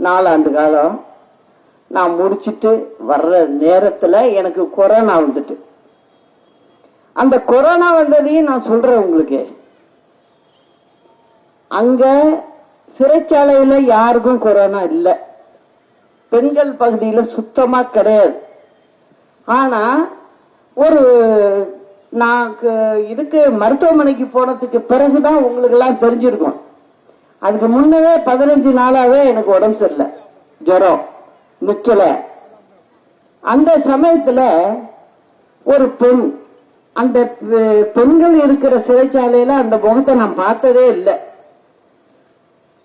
4 ஆண்டு காலம் நான் முடிச்சிட்டு வர்ற நேரத்துல எனக்கு கொரோனா வந்துட்டு, அந்த கொரோனா வந்ததையும் நான் சொல்றேன் உங்களுக்கு. அங்க சிறைச்சாலையில யாருக்கும் கொரோனா இல்ல, பெண்கள் பகுதியில சுத்தமா கிடையாது. ஆனா ஒரு நான் இதுக்கு மருத்துவமனைக்கு போனதுக்கு பிறகுதான் உங்களுக்கு எல்லாம் தெரிஞ்சிருக்கும். அதுக்கு முன்னவே 15 நாளாவே எனக்கு உடம்பு சரியில்லை, ஜுரம் நிக்கல. அந்த சமயத்துல ஒரு பெண், அந்த பெண்கள் இருக்கிற சிறைச்சாலையில அந்த முகத்தை நான் பார்த்ததே இல்லை,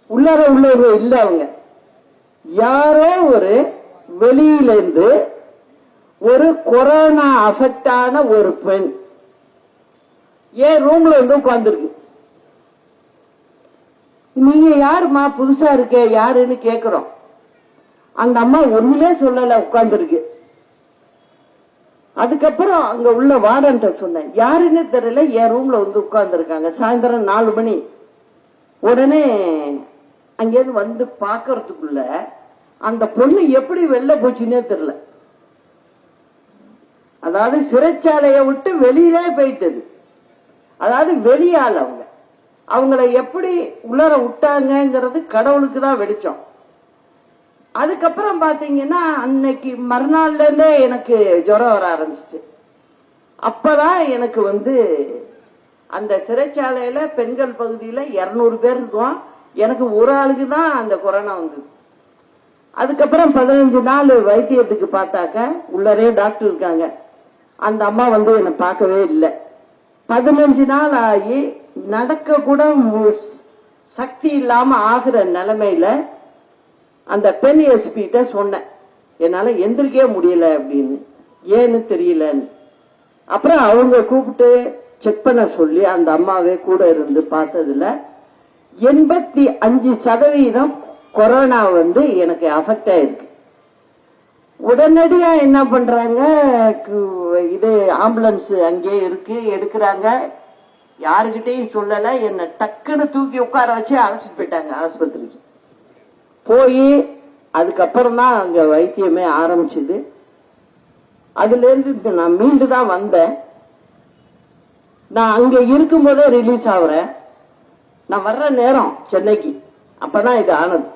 உள்ளவங்க இல்ல. அவங்க யாரோ ஒரு வெளியிலிருந்து ஒரு கொரோனா அஃபெக்ட் ஆன ஒரு பெண் ஏன் ரூம்ல வந்து உட்கார்ந்துருக்கு. நீங்க யாருமா புதுசா இருக்க யாருன்னு கேக்குறோம். அந்த அம்மா ஒண்ணுமே சொல்லல, உட்கார்ந்துருக்கு. அதுக்கப்புறம் அங்க உள்ள வார்டன்ட்ட சொன்னேன், யாருன்னு தெரியல, என் ரூம்ல வந்து உட்கார்ந்து இருக்காங்க. சாயந்தரம் 4 மணி. உடனே அங்கேருந்து வந்து பாக்குறதுக்குள்ள அந்த பொண்ணு எப்படி வெளில போச்சுன்னே தெரியல. அதாவது சிறைச்சாலையை விட்டு வெளியிலே போயிட்டது. அதாவது வெளியால் அவங்களை எப்படி உள்ளர விட்டாங்கிறது கடவுளுக்கு தான் வெளிச்சம். அதுக்கப்புறம் பாத்தீங்கன்னா அன்னைக்கு மறுநாள்ல இருந்தே எனக்கு ஜுரம் வர ஆரம்பிச்சிச்சு. அப்பதான் எனக்கு அந்த சிறைச்சாலையில பெண்கள் பகுதியில 200 பேர் இருக்கோம், எனக்கு ஒரு ஆளுக்கு தான் அந்த கொரோனா வந்தது. அதுக்கப்புறம் 15 நாள் வைத்தியத்துக்கு பார்த்தாக்க உள்ளரே டாக்டர் இருக்காங்க. அந்த அம்மா என்னை பார்க்கவே இல்லை. 15 நாள் ஆகி நடக்க கூட சக்தி இல்லாம ஆகிற நிலைமையில அந்த பெண் எஸ்பி கிட்ட சொன்னேன், என்னால எந்திரிக்கவே முடியல அப்படின்னு, ஏன்னு தெரியலன்னு. அப்புறம் அவங்க கூப்பிட்டு செக் பண்ண சொல்லி அந்த அம்மாவே கூட இருந்து பார்த்ததுல 85% கொரோனா எனக்கு அஃபெக்ட் ஆயிருக்கு. உடனடியா என்ன பண்றாங்க, இது ஆம்புலன்ஸ் அங்கே இருக்கு, எடுக்கிறாங்க. யாருகிட்டையும் சொல்லல, என்ன டக்குன்னு தூக்கி உட்கார வச்சு அழைச்சிட்டு போயிட்டாங்க ஆஸ்பத்திரிக்கு. போய் அதுக்கப்புறம் தான் அங்க வைத்தியமே ஆரம்பிச்சது. அதுல இருந்து நான் மீண்டு தான் வந்தேன். நான் அங்க இருக்கும் போதே ரிலீஸ் ஆகுறேன். நான் வர்ற நேரம் சென்னைக்கு, அப்பதான் இது ஆனது.